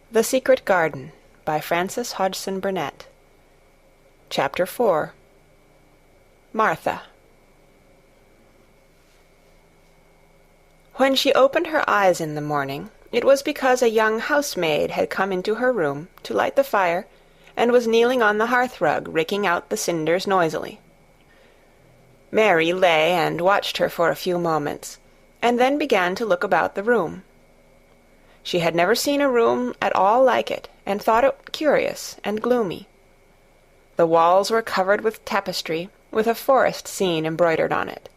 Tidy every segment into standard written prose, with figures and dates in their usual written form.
The Secret Garden by Frances Hodgson Burnett. Chapter 4. Martha. When she opened her eyes in the morning, it was because a young housemaid had come into her room to light the fire and was kneeling on the hearth-rug raking out the cinders noisily. Mary lay and watched her for a few moments, and then began to look about the room. She had never seen a room at all like it, and thought it curious and gloomy. The walls were covered with tapestry, with a forest scene embroidered on it.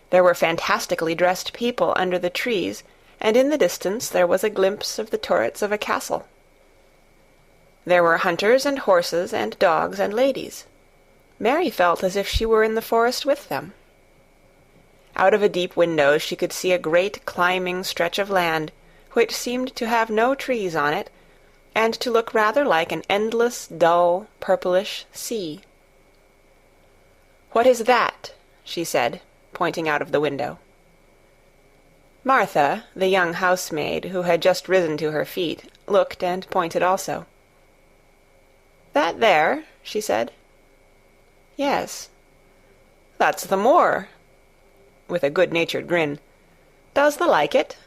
There were fantastically dressed people under the trees, and in the distance there was a glimpse of the turrets of a castle. There were hunters and horses and dogs and ladies. Mary felt as if she were in the forest with them. Out of a deep window she could see a great climbing stretch of land, which seemed to have no trees on it, and to look rather like an endless, dull, purplish sea. "What is that?" she said, pointing out of the window. Martha, the young housemaid, who had just risen to her feet, looked and pointed also. "That there?" she said. "Yes." "That's the moor," with a good-natured grin. "Does thee like it?"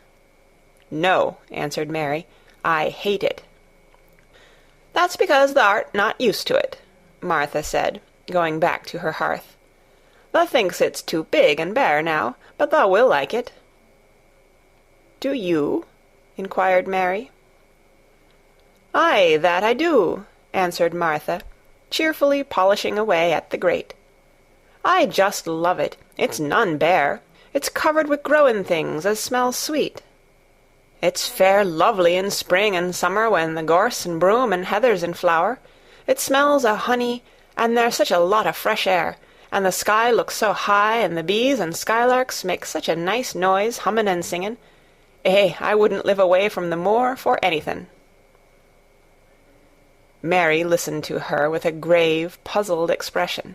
"No," answered Mary. "I hate it." "That's because thou'rt not used to it," Martha said, going back to her hearth. "Thou thinks it's too big and bare now, but thou will like it." "Do you?" inquired Mary. "Aye, that I do," answered Martha, cheerfully polishing away at the grate. "I just love it. It's none bare. It's covered with growin' things as smells sweet. It's fair lovely in spring and summer when the gorse and broom and heather's in flower. It smells o' honey, and there's such a lot of fresh air, and the sky looks so high, and the bees and skylarks make such a nice noise, hummin' and singin'. I wouldn't live away from the moor for anythin'." Mary listened to her with a grave, puzzled expression.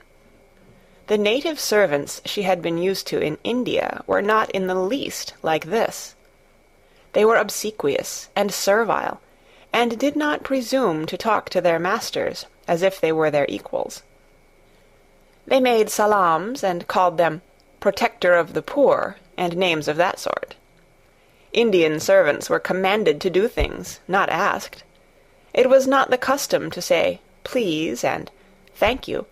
The native servants she had been used to in India were not in the least like this. They were obsequious and servile, and did not presume to talk to their masters as if they were their equals. They made salams and called them "protector of the poor," and names of that sort. Indian servants were commanded to do things, not asked. It was not the custom to say "please" and "thank you,"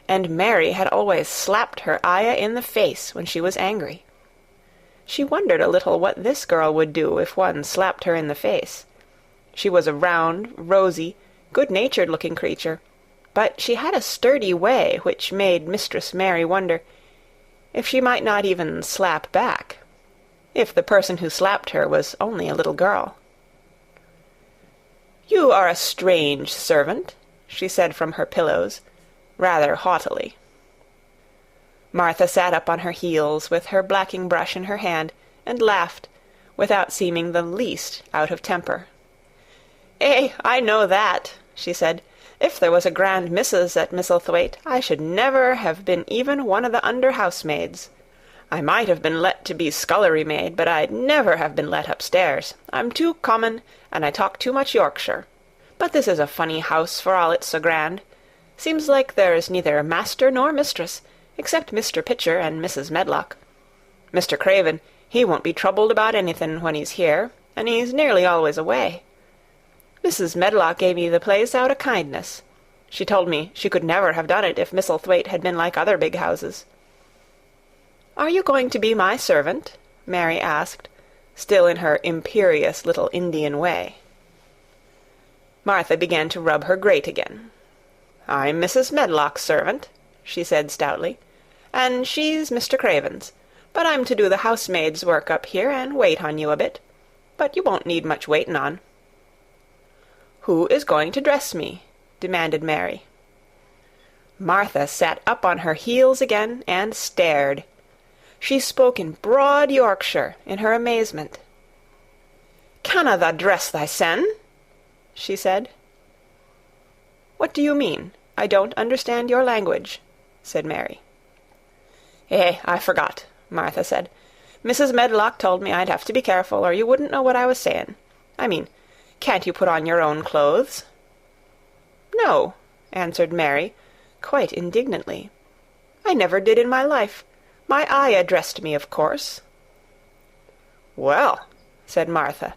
and Mary had always slapped her ayah in the face when she was angry. She wondered a little what this girl would do if one slapped her in the face. She was a round, rosy, good-natured-looking creature, but she had a sturdy way which made Mistress Mary wonder if she might not even slap back, if the person who slapped her was only a little girl. "You are a strange servant," she said from her pillows, rather haughtily. Martha sat up on her heels, with her blacking-brush in her hand, and laughed, without seeming the least out of temper. "I know that," she said. "If there was a grand missus at Misselthwaite, I should never have been even one of the under-housemaids. I might have been let to be scullery-maid, but I'd never have been let upstairs. I'm too common, and I talk too much Yorkshire. But this is a funny house for all it's so grand. Seems like there's neither master nor mistress, except Mr. Pitcher and Mrs. Medlock. Mr. Craven, he won't be troubled about anything when he's here, and he's nearly always away. Mrs. Medlock gave me the place out of kindness. She told me she could never have done it if Misselthwaite had been like other big houses." "Are you going to be my servant?" Mary asked, still in her imperious little Indian way. Martha began to rub her grate again. "I'm Mrs. Medlock's servant," she said stoutly, "and she's Mr. Craven's. But I'm to do the housemaid's work up here and wait on you a bit. But you won't need much waitin' on." "Who is going to dress me?" demanded Mary. Martha sat up on her heels again and stared. She spoke in broad Yorkshire in her amazement. "Canna tha dress thysen?" she said. "What do you mean? I don't understand your language," said Mary. I forgot," Martha said. "Mrs. Medlock told me I'd have to be careful, or you wouldn't know what I was saying. I mean, Can't you put on your own clothes?" "No," answered Mary, quite indignantly. "I never did in my life. My ayah dressed me, of course." "Well," said Martha,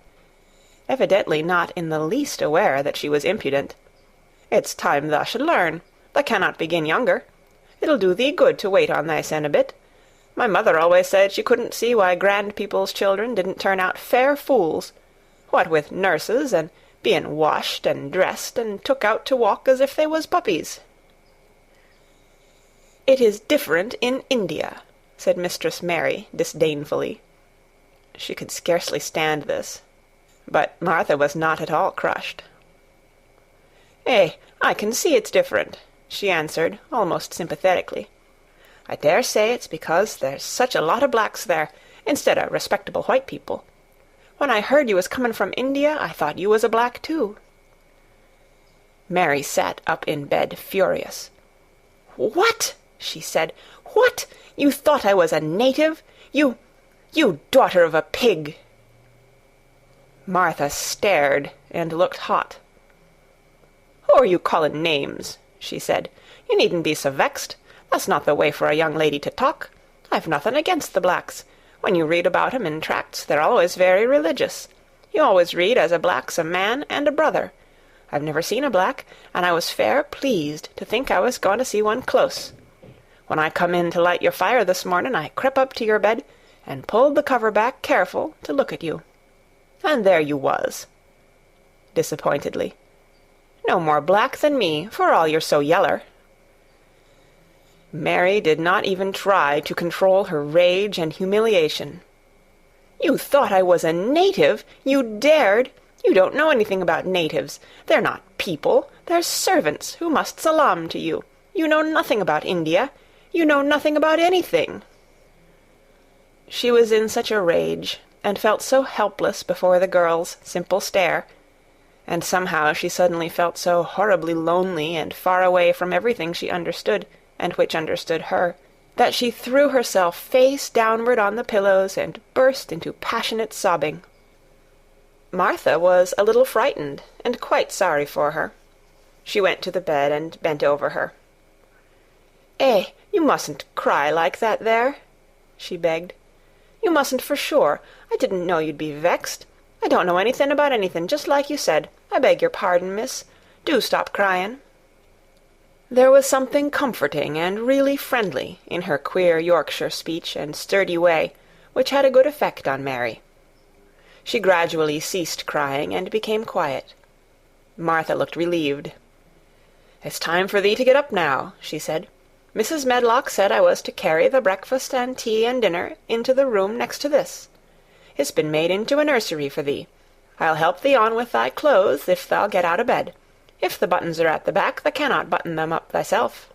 evidently not in the least aware that she was impudent, "it's time thou should learn. Thou cannot begin younger. It'll do thee good to wait on thysen a bit. My mother always said she couldn't see why grand people's children didn't turn out fair fools, what with nurses, and being washed and dressed and took out to walk as if they was puppies." "It is different in India," said Mistress Mary disdainfully. She could scarcely stand this, but Martha was not at all crushed. I can see it's different," she answered, almost sympathetically. "I dare say it's because there's such a lot of blacks there, instead of respectable white people. When I heard you was coming from India, I thought you was a black too." Mary sat up in bed, furious. "What?" she said. "What? You thought I was a native? You daughter of a pig!" Martha stared and looked hot. "Who are you calling names?" she said. "You needn't be so vexed. That's not the way for a young lady to talk. I've nothing against the blacks. When you read about 'em in tracts, they're always very religious. You always read as a black's a man and a brother. I've never seen a black, and I was fair pleased to think I was going to see one close. When I come in to light your fire this morning, I crept up to your bed and pulled the cover back careful to look at you. And there you was," disappointedly. "No more black than me, for all you're so yeller." Mary did not even try to control her rage and humiliation. "You thought I was a native? You dared? You don't know anything about natives. They're not people. They're servants who must salaam to you. You know nothing about India. You know nothing about anything." She was in such a rage, and felt so helpless before the girl's simple stare, and somehow she suddenly felt so horribly lonely and far away from everything she understood, and which understood her, that she threw herself face downward on the pillows and burst into passionate sobbing. Martha was a little frightened, and quite sorry for her. She went to the bed and bent over her. You mustn't cry like that there," she begged. "You mustn't for sure. I didn't know you'd be vexed. I don't know anything about anything, just like you said. I beg your pardon, miss. Do stop crying." There was something comforting and really friendly in her queer Yorkshire speech and sturdy way, which had a good effect on Mary. She gradually ceased crying and became quiet. Martha looked relieved. "It's time for thee to get up now," she said. "Mrs. Medlock said I was to carry the breakfast and tea and dinner into the room next to this. It's been made into a nursery for thee. I'll help thee on with thy clothes if thou'll get out of bed. If the buttons are at the back, thou cannot button them up thyself."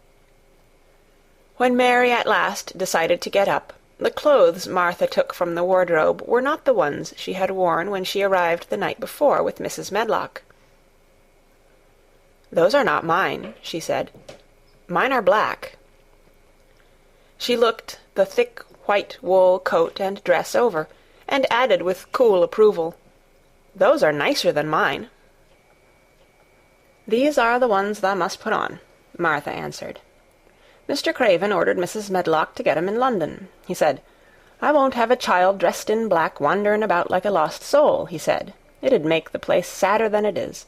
When Mary at last decided to get up, the clothes Martha took from the wardrobe were not the ones she had worn when she arrived the night before with Mrs. Medlock. "Those are not mine," she said. "Mine are black." She looked the thick white wool coat and dress over, and added with cool approval, "Those are nicer than mine." "These are the ones thou must put on," Martha answered. "Mr. Craven ordered Mrs. Medlock to get 'em in London. He said, 'I won't have a child dressed in black wandering about like a lost soul,' he said. 'It'd make the place sadder than it is.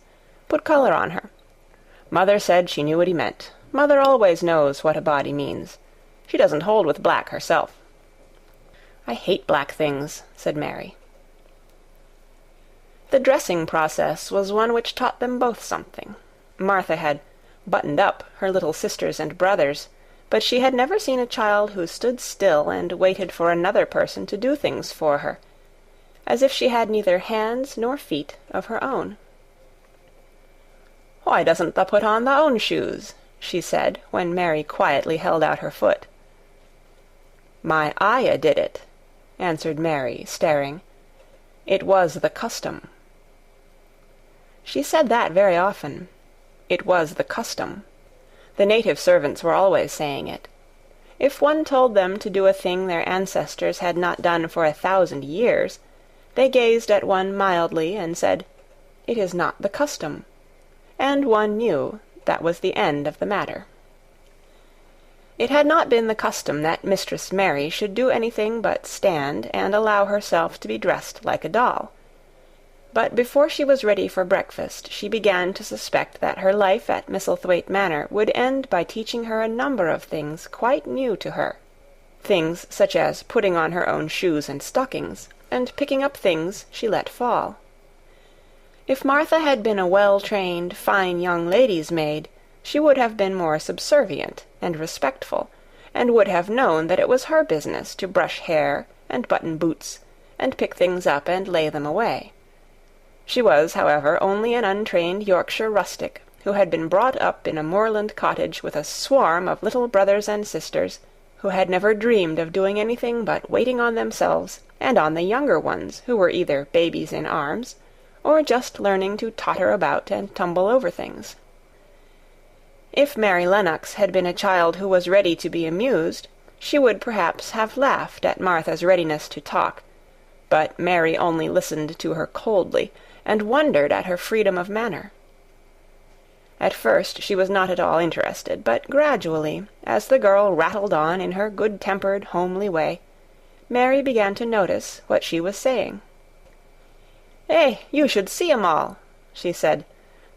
Put colour on her.' Mother said she knew what he meant. Mother always knows what a body means. She doesn't hold with black herself." "I hate black things," said Mary. The dressing process was one which taught them both something. Martha had buttoned up her little sisters and brothers, but she had never seen a child who stood still and waited for another person to do things for her, as if she had neither hands nor feet of her own. "Why doesn't thou put on thy own shoes?" she said, when Mary quietly held out her foot. "My ayah did it," answered Mary, staring. "It was the custom." She said that very often. It was the custom. The native servants were always saying it. If one told them to do a thing their ancestors had not done for 1,000 years, they gazed at one mildly and said, It is not the custom. And one knew that was the end of the matter. It had not been the custom that Mistress Mary should do anything but stand and allow herself to be dressed like a doll. But before she was ready for breakfast, she began to suspect that her life at Misselthwaite Manor would end by teaching her a number of things quite new to her. Things such as putting on her own shoes and stockings, and picking up things she let fall. If Martha had been a well-trained, fine young lady's maid, she would have been more subservient and respectful, and would have known that it was her business to brush hair and button boots, and pick things up and lay them away. She was, however, only an untrained Yorkshire rustic, who had been brought up in a moorland cottage with a swarm of little brothers and sisters, who had never dreamed of doing anything but waiting on themselves and on the younger ones, who were either babies in arms, or just learning to totter about and tumble over things. If Mary Lennox had been a child who was ready to be amused, she would perhaps have laughed at Martha's readiness to talk, but Mary only listened to her coldly, and wondered at her freedom of manner. At first she was not at all interested, but gradually, as the girl rattled on in her good-tempered, homely way, Mary began to notice what she was saying. "Eh, you should see 'em all," she said.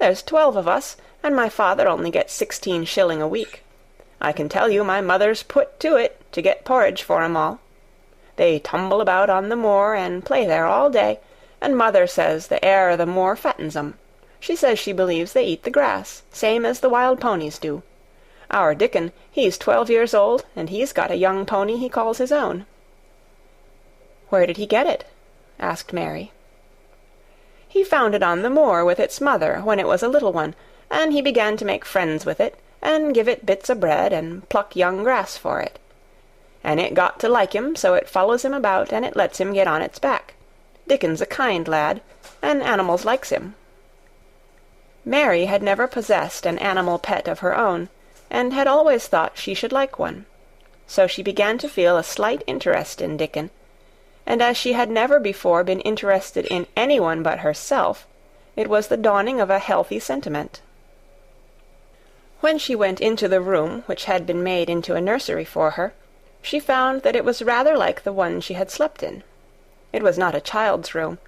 "There's 12 of us, and my father only gets 16 shilling a week. I can tell you my mother's put to it to get porridge for 'em all. They tumble about on the moor and play there all day, and mother says the air o' the moor fattens 'em. She says she believes they eat the grass, same as the wild ponies do. Our Dickon, he's 12 years old, and he's got a young pony he calls his own." "Where did he get it?" asked Mary. "He found it on the moor with its mother when it was a little one, and he began to make friends with it, and give it bits o' bread, and pluck young grass for it. And it got to like him, so it follows him about, and it lets him get on its back. Dickon's a kind lad, and animals likes him." Mary had never possessed an animal pet of her own, and had always thought she should like one. So she began to feel a slight interest in Dickon, and as she had never before been interested in anyone but herself, it was the dawning of a healthy sentiment. When she went into the room which had been made into a nursery for her, she found that it was rather like the one she had slept in. It was not a child's room,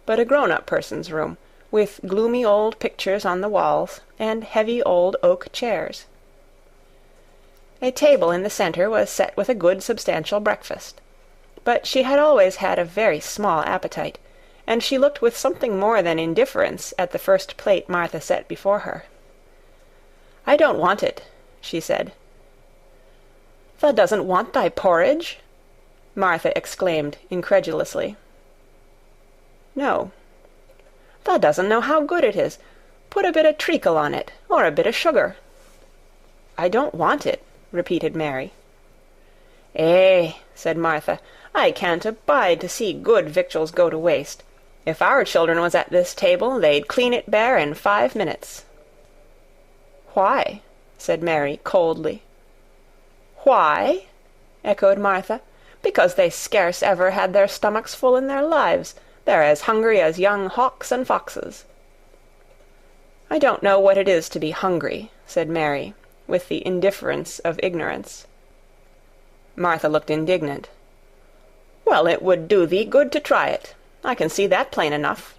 but a grown-up person's room, with gloomy old pictures on the walls, and heavy old oak chairs. A table in the centre was set with a good substantial breakfast, but she had always had a very small appetite, and she looked with something more than indifference at the first plate Martha set before her. "I don't want it," she said. "Thou doesn't want thy porridge?" Martha exclaimed incredulously. "No." "Thou doesn't know how good it is. Put a bit o' treacle on it, or a bit o' sugar." "I don't want it," repeated Mary. "Eh," said Martha, "I can't abide to see good victuals go to waste. If our children was at this table, they'd clean it bare in 5 minutes." "Why?" said Mary coldly. "Why?" echoed Martha. "Because they scarce ever had their stomachs full in their lives. They're as hungry as young hawks and foxes." "I don't know what it is to be hungry," said Mary, with the indifference of ignorance. Martha looked indignant. "Well, it would do thee good to try it. I can see that plain enough,"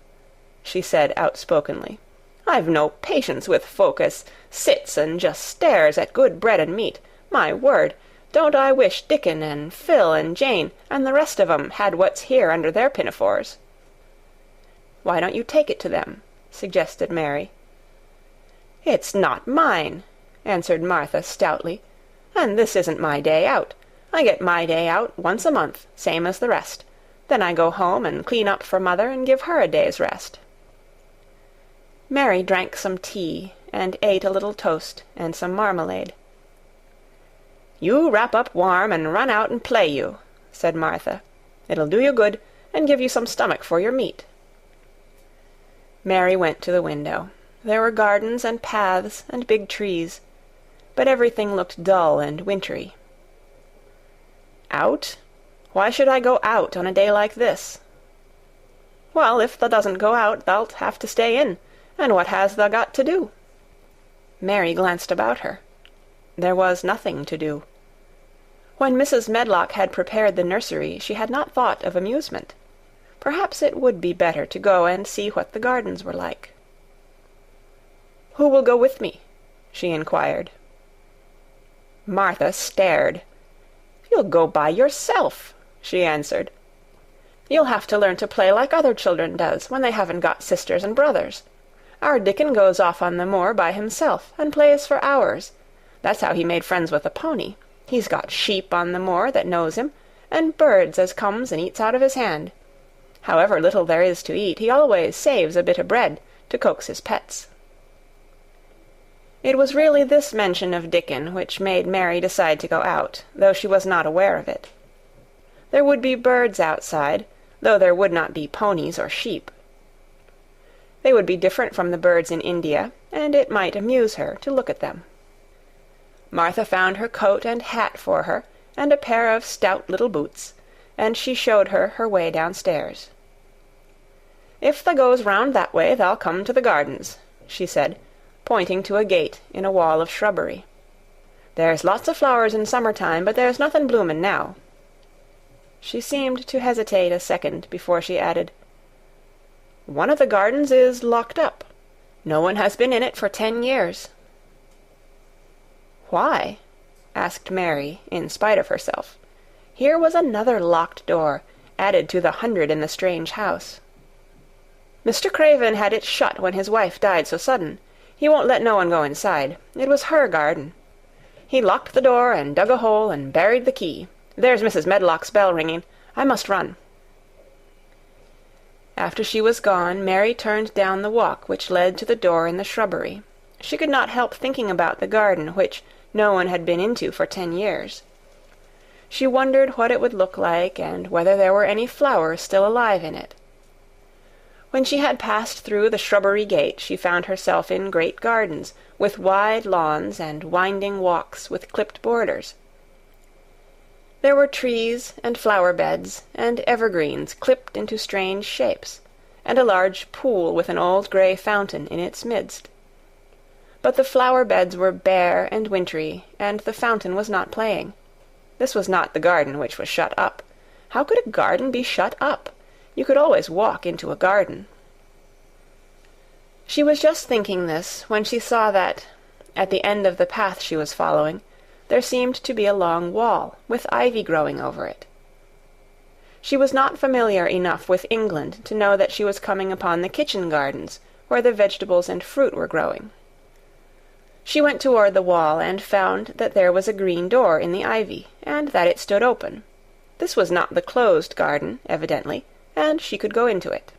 she said outspokenly. "I've no patience with folk as sits and just stares at good bread and meat. My word, don't I wish Dickon and Phil and Jane and the rest of 'em had what's here under their pinafores." "Why don't you take it to them?" suggested Mary. "It's not mine," answered Martha stoutly, "and this isn't my day out. I get my day out once a month, same as the rest. Then I go home and clean up for mother and give her a day's rest." Mary drank some tea and ate a little toast and some marmalade. "You wrap up warm and run out and play you," said Martha. "It'll do you good, and give you some stomach for your meat." Mary went to the window. There were gardens and paths and big trees, but everything looked dull and wintry. "Out? Why should I go out on a day like this?" Well, if thou doesn't go out, thou'lt have to stay in, and what has thou got to do?" Mary glanced about her. There was nothing to do. When Mrs. Medlock had prepared the nursery, she had not thought of amusement. Perhaps it would be better to go and see what the gardens were like. "Who will go with me?" she inquired. Martha stared. "You'll go by yourself," she answered. "You'll have to learn to play like other children does, when they haven't got sisters and brothers. Our Dickon goes off on the moor by himself, and plays for hours. That's how he made friends with the pony. He's got sheep on the moor that knows him, and birds as comes and eats out of his hand. However little there is to eat, he always saves a bit of bread to coax his pets." It was really this mention of Dickon which made Mary decide to go out, though she was not aware of it. There would be birds outside, though there would not be ponies or sheep. They would be different from the birds in India, and it might amuse her to look at them. Martha found her coat and hat for her, and a pair of stout little boots, and she showed her her way downstairs. "If thou goes round that way, thou'll come to the gardens," she said, pointing to a gate in a wall of shrubbery. "There's lots of flowers in summer-time, but there's nothing bloomin' now." She seemed to hesitate a second before she added, "One of the gardens is locked up. No one has been in it for 10 years. "Why?" asked Mary, in spite of herself. Here was another locked door, added to the 100 in the strange house. "Mr. Craven had it shut when his wife died so sudden. He won't let no one go inside. It was her garden. He locked the door and dug a hole and buried the key. There's Mrs. Medlock's bell ringing. I must run." After she was gone, Mary turned down the walk which led to the door in the shrubbery. She could not help thinking about the garden which no one had been into for 10 years. She wondered what it would look like, and whether there were any flowers still alive in it. When she had passed through the shrubbery gate, she found herself in great gardens, with wide lawns and winding walks with clipped borders. There were trees and flower-beds and evergreens clipped into strange shapes, and a large pool with an old grey fountain in its midst. But the flower-beds were bare and wintry, and the fountain was not playing. This was not the garden which was shut up. How could a garden be shut up? You could always walk into a garden. She was just thinking this when she saw that, at the end of the path she was following, there seemed to be a long wall, with ivy growing over it. She was not familiar enough with England to know that she was coming upon the kitchen gardens, where the vegetables and fruit were growing. She went toward the wall and found that there was a green door in the ivy, and that it stood open. This was not the closed garden, evidently, and she could go into it.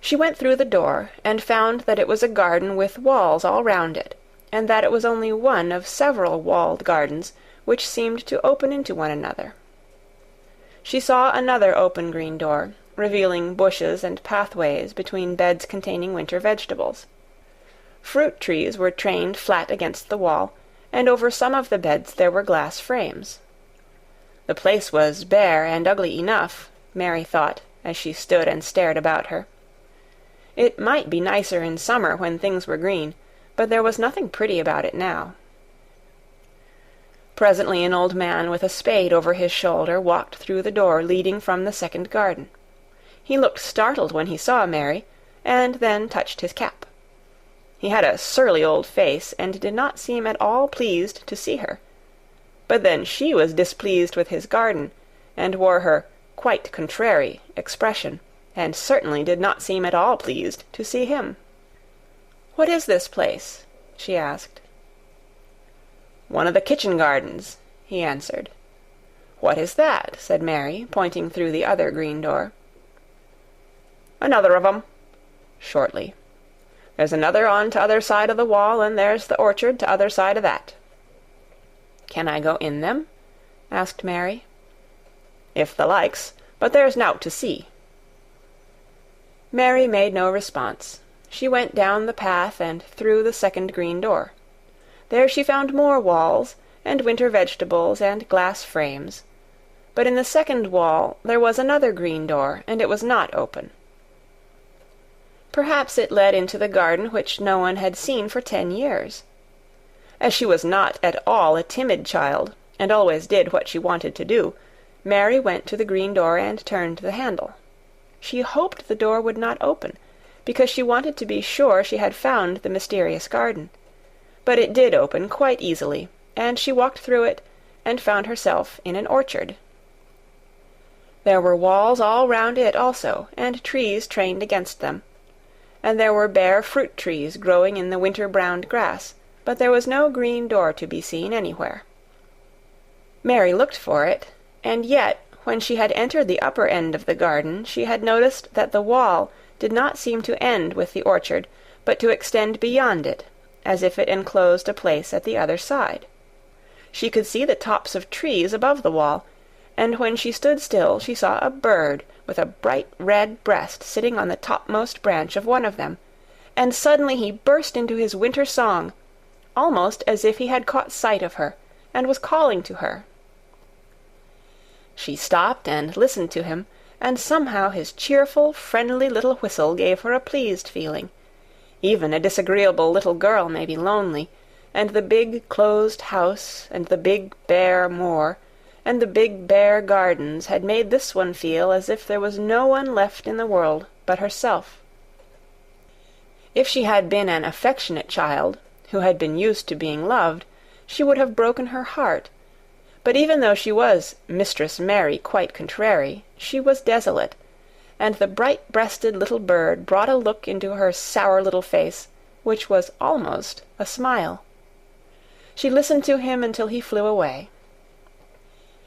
She went through the door, and found that it was a garden with walls all round it, and that it was only one of several walled gardens which seemed to open into one another. She saw another open green door, revealing bushes and pathways between beds containing winter vegetables. Fruit trees were trained flat against the wall, and over some of the beds there were glass frames. The place was bare and ugly enough, Mary thought, as she stood and stared about her. It might be nicer in summer when things were green, but there was nothing pretty about it now. Presently an old man with a spade over his shoulder walked through the door leading from the second garden. He looked startled when he saw Mary, and then touched his cap. He had a surly old face, and did not seem at all pleased to see her. But then she was displeased with his garden, and wore her quite contrary expression, and certainly did not seem at all pleased to see him. "What is this place?" she asked. "One of the kitchen gardens," he answered. "What is that?" said Mary, pointing through the other green door. "Another of 'em," shortly. "There's another on t'other side of the wall, and there's the orchard t'other side of that." "Can I go in them?" asked Mary. "If thou likes, but there's nowt to see." Mary made no response. She went down the path and through the second green door. There she found more walls, and winter vegetables and glass frames. but in the second wall there was another green door, and it was not open. Perhaps it led into the garden which no one had seen for 10 years. As she was not at all a timid child, and always did what she wanted to do, Mary went to the green door and turned the handle. She hoped the door would not open, because she wanted to be sure she had found the mysterious garden. But it did open quite easily, and she walked through it, and found herself in an orchard. There were walls all round it also, and trees trained against them, and there were bare fruit trees growing in the winter-browned grass, but there was no green door to be seen anywhere. Mary looked for it, and yet, when she had entered the upper end of the garden, she had noticed that the wall did not seem to end with the orchard, but to extend beyond it, as if it enclosed a place at the other side. She could see the tops of trees above the wall, and when she stood still she saw a bird with a bright red breast sitting on the topmost branch of one of them, and suddenly he burst into his winter song, almost as if he had caught sight of her, and was calling to her. She stopped and listened to him, and somehow his cheerful, friendly little whistle gave her a pleased feeling. Even a disagreeable little girl may be lonely, and the big closed house, and the big bare moor, and the big bare gardens had made this one feel as if there was no one left in the world but herself. If she had been an affectionate child, who had been used to being loved, she would have broken her heart. But even though she was Mistress Mary quite contrary, she was desolate, and the bright-breasted little bird brought a look into her sour little face, which was almost a smile. She listened to him until he flew away.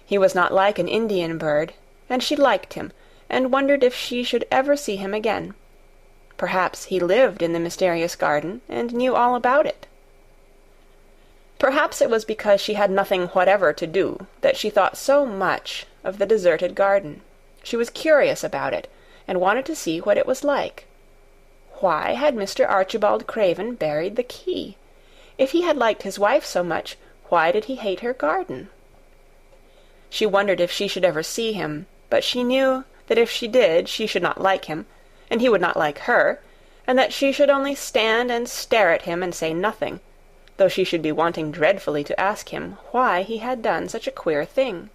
He was not like an Indian bird, and she liked him, and wondered if she should ever see him again. Perhaps he lived in the mysterious garden, and knew all about it. Perhaps it was because she had nothing whatever to do that she thought so much of the deserted garden. She was curious about it, and wanted to see what it was like. Why had Mr. Archibald Craven buried the key? If he had liked his wife so much, why did he hate her garden? She wondered if she should ever see him, but she knew that if she did she should not like him, and he would not like her, and that she should only stand and stare at him and say nothing, though she should be wanting dreadfully to ask him why he had done such a queer thing.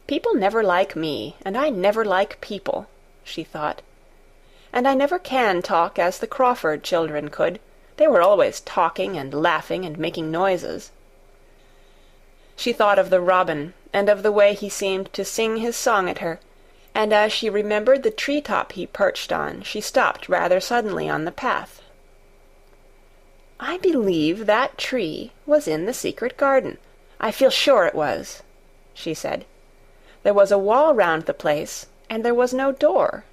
"People never like me, and I never like people," she thought. "And I never can talk as the Crawford children could. They were always talking and laughing and making noises." She thought of the robin, and of the way he seemed to sing his song at her, and as she remembered the tree-top he perched on, she stopped rather suddenly on the path. "I believe that tree was in the secret garden. I feel sure it was," she said. "There was a wall round the place, and there was no door."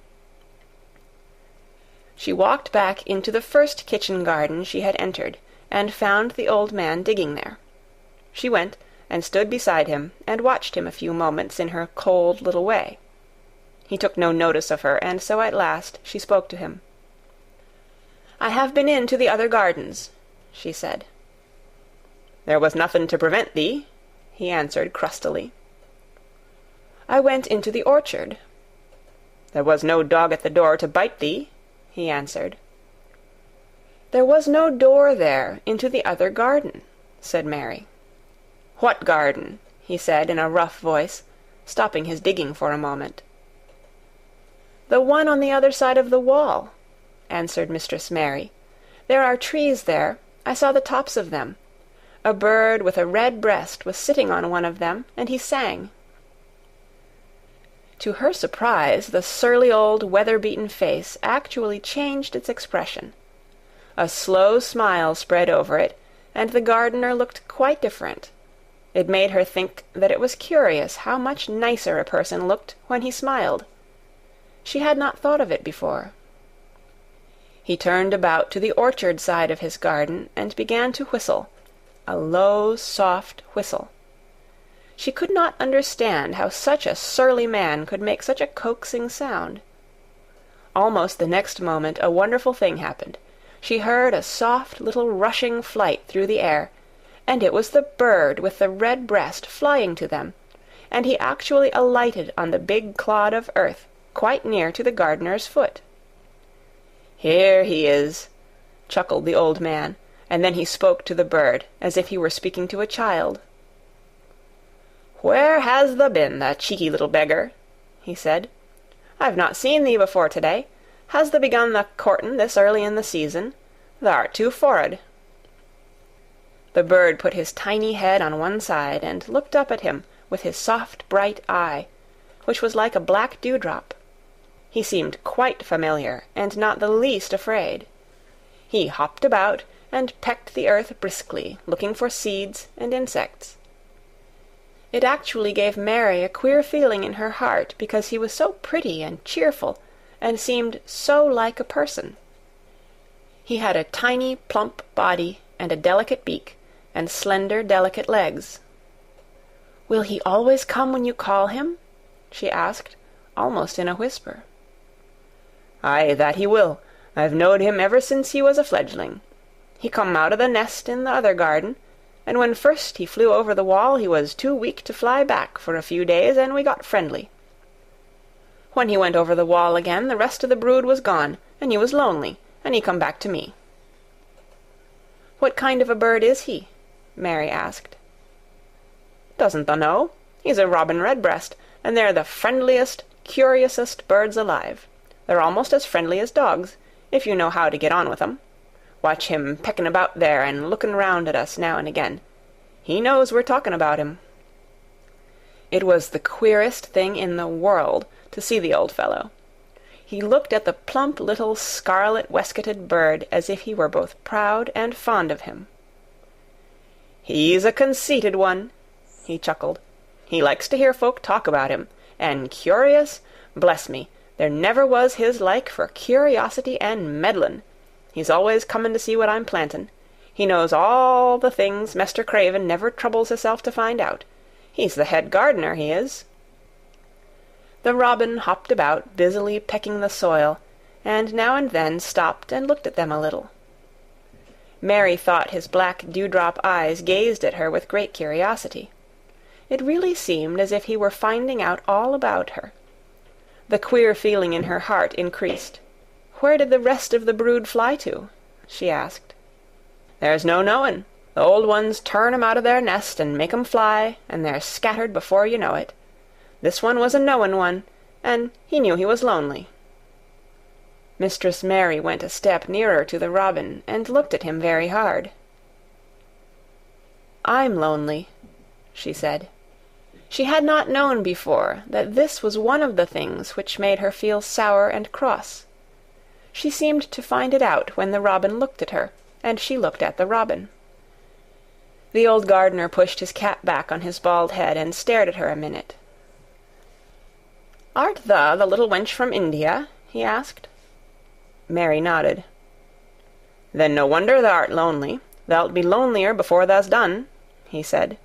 She walked back into the first kitchen garden she had entered, and found the old man digging there. She went and stood beside him, and watched him a few moments in her cold little way. He took no notice of her, and so at last she spoke to him. "I have been into the other gardens," she said. "There was nothing to prevent thee," he answered crustily. "I went into the orchard." "There was no dog at the door to bite thee," he answered. "There was no door there into the other garden," said Mary. "What garden?" he said in a rough voice, stopping his digging for a moment. "The one on the other side of the wall," answered Mistress Mary. "There are trees there. I saw the tops of them. A bird with a red breast was sitting on one of them, and he sang." To her surprise, the surly old weather-beaten face actually changed its expression. A slow smile spread over it, and the gardener looked quite different. It made her think that it was curious how much nicer a person looked when he smiled. She had not thought of it before. He turned about to the orchard side of his garden and began to whistle, a low, soft whistle. She could not understand how such a surly man could make such a coaxing sound. Almost the next moment a wonderful thing happened. She heard a soft little rushing flight through the air, and it was the bird with the red breast flying to them, and he actually alighted on the big clod of earth quite near to the gardener's foot. "Here he is," chuckled the old man, and then he spoke to the bird as if he were speaking to a child. "Where has thou been, the cheeky little beggar?" he said. "I've not seen thee before to-day. Has thou begun the courtin' this early in the season? Thou'rt too forrard." The bird put his tiny head on one side and looked up at him with his soft bright eye, which was like a black dewdrop. He seemed quite familiar, and not the least afraid. He hopped about and pecked the earth briskly, looking for seeds and insects. It actually gave Mary a queer feeling in her heart, because he was so pretty and cheerful, and seemed so like a person. He had a tiny, plump body, and a delicate beak, and slender, delicate legs. "Will he always come when you call him?" she asked, almost in a whisper. "Aye, that he will. I've knowed him ever since he was a fledgling. He come out o' the nest in the other garden, and when first he flew over the wall he was too weak to fly back for a few days, and we got friendly. When he went over the wall again, the rest of the brood was gone, and he was lonely, and he come back to me." "What kind of a bird is he?" Mary asked. "Doesn't thou know? He's a robin redbreast, and they're the friendliest, curiousest birds alive. They're almost as friendly as dogs, if you know how to get on with 'em. Watch him pecking about there and looking round at us now and again. He knows we're talking about him." It was the queerest thing in the world to see the old fellow. He looked at the plump little scarlet waistcoated bird as if he were both proud and fond of him. "He's a conceited one," he chuckled. "He likes to hear folk talk about him, and curious, bless me, there never was his like for curiosity and meddlin'. He's always comin' to see what I'm plantin'. He knows all the things Mester Craven never troubles hisself to find out. He's the head gardener, he is." The robin hopped about, busily pecking the soil, and now and then stopped and looked at them a little. Mary thought his black dewdrop eyes gazed at her with great curiosity. It really seemed as if he were finding out all about her. The queer feeling in her heart increased. "Where did the rest of the brood fly to?" she asked. "There's no knowin'. The old ones turn 'em out of their nest and make 'em fly, and they're scattered before you know it. This one was a knowin' one, and he knew he was lonely." Mistress Mary went a step nearer to the robin and looked at him very hard. "I'm lonely," she said. She had not known before that this was one of the things which made her feel sour and cross. She seemed to find it out when the robin looked at her, and she looked at the robin. The old gardener pushed his cap back on his bald head and stared at her a minute. "Art thou the little wench from India?" he asked. Mary nodded. "Then no wonder thou art lonely. Thou'lt be lonelier before thou's done," he said.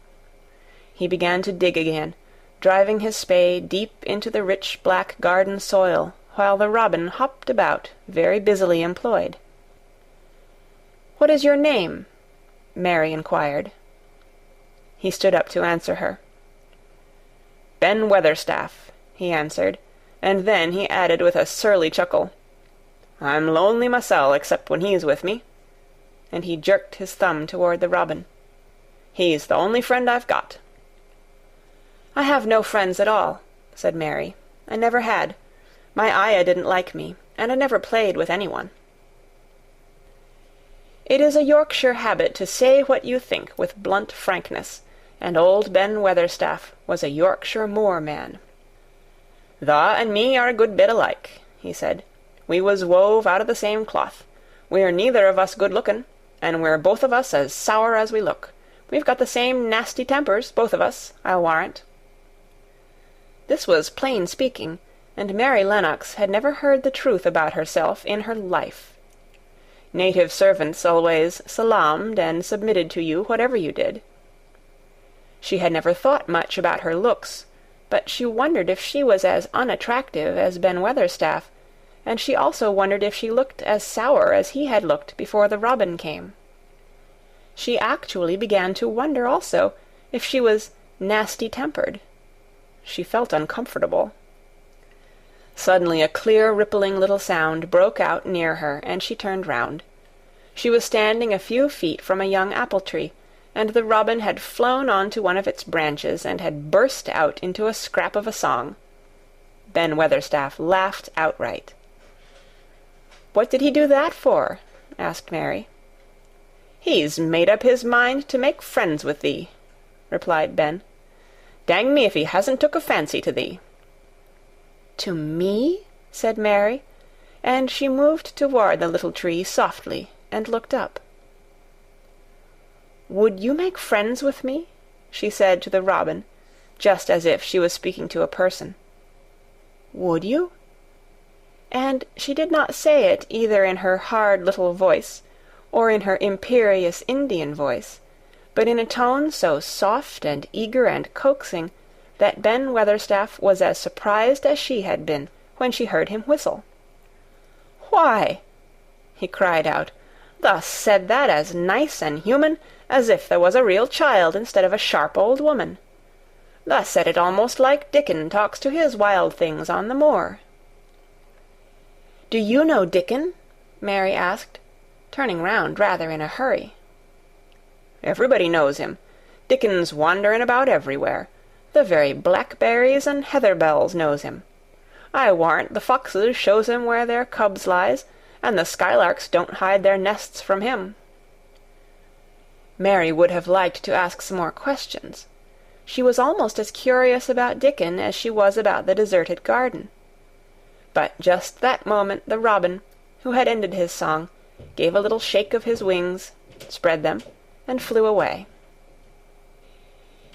He began to dig again, driving his spade deep into the rich black garden soil, while the robin hopped about, very busily employed. "What is your name?" Mary inquired. He stood up to answer her. "Ben Weatherstaff," he answered, and then he added with a surly chuckle, "I'm lonely mysel', except when he's with me," and he jerked his thumb toward the robin. "He's the only friend I've got." "I have no friends at all," said Mary. "I never had. My ayah didn't like me, and I never played with anyone." It is a Yorkshire habit to say what you think with blunt frankness, and old Ben Weatherstaff was a Yorkshire moorman. "Thou and me are a good bit alike," he said. "We was wove out of the same cloth. We're neither of us good-lookin', and we're both of us as sour as we look. We've got the same nasty tempers, both of us, I'll warrant." This was plain speaking, and Mary Lennox had never heard the truth about herself in her life. Native servants always salaamed and submitted to you whatever you did. She had never thought much about her looks, but she wondered if she was as unattractive as Ben Weatherstaff, and she also wondered if she looked as sour as he had looked before the robin came. She actually began to wonder also if she was nasty-tempered. She felt uncomfortable. Suddenly a clear, rippling little sound broke out near her, and she turned round. She was standing a few feet from a young apple-tree, and the robin had flown on to one of its branches and had burst out into a scrap of a song. Ben Weatherstaff laughed outright. "What did he do that for?" asked Mary. "He's made up his mind to make friends with thee," replied Ben. "Dang me if he hasn't took a fancy to thee." "To me?" said Mary, and she moved toward the little tree softly and looked up. "Would you make friends with me?" she said to the robin, just as if she was speaking to a person. "Would you?" And she did not say it either in her hard little voice or in her imperious Indian voice, but in a tone so soft and eager and coaxing that Ben Weatherstaff was as surprised as she had been when she heard him whistle. "Why," he cried out, "thus said that as nice and human as if there was a real child instead of a sharp old woman. Thus said it almost like Dickon talks to his wild things on the moor." "Do you know Dickon?" Mary asked, turning round rather in a hurry. "Everybody knows him. Dickon's wanderin' about everywhere. The very blackberries and heatherbells knows him. I warrant the foxes shows him where their cubs lies, and the skylarks don't hide their nests from him." Mary would have liked to ask some more questions. She was almost as curious about Dickon as she was about the deserted garden. But just that moment the robin, who had ended his song, gave a little shake of his wings, spread them, and flew away.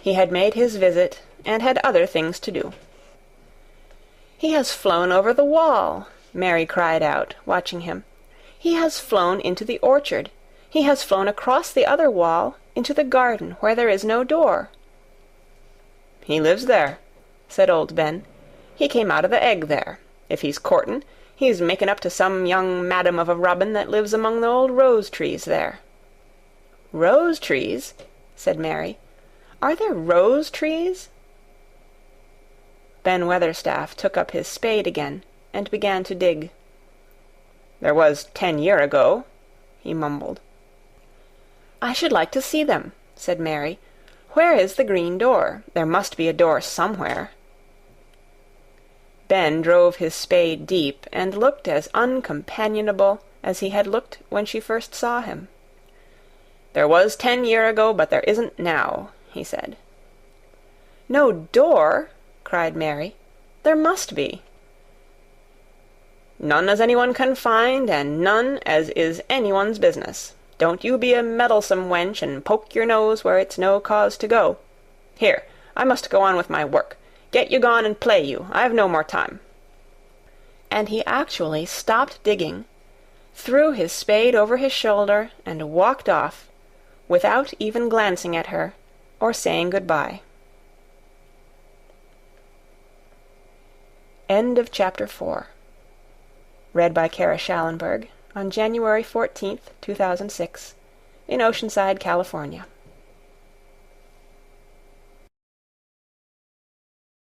He had made his visit, and had other things to do. "He has flown over the wall," Mary cried out, watching him. "He has flown into the orchard. He has flown across the other wall into the garden where there is no door." "He lives there," said old Ben. "He came out of the egg there. If he's courtin', he's making up to some young madam of a robin that lives among the old rose-trees there." "Rose-trees?" said Mary. "Are there rose-trees?" Ben Weatherstaff took up his spade again, and began to dig. "There was 10 year ago," he mumbled. "I should like to see them," said Mary. "Where is the green door? There must be a door somewhere." Ben drove his spade deep, and looked as uncompanionable as he had looked when she first saw him. "There was 10 year ago, but there isn't now," he said. "No door?" cried Mary. "There must be." "None as anyone can find, and none as is anyone's business. Don't you be a meddlesome wench, and poke your nose where it's no cause to go. Here, I must go on with my work. Get you gone and play you. I've no more time." And he actually stopped digging, threw his spade over his shoulder, and walked off, without even glancing at her or saying good-bye. End of Chapter 4. Read by Kara Shallenberg on January 14th, 2006, in Oceanside, California.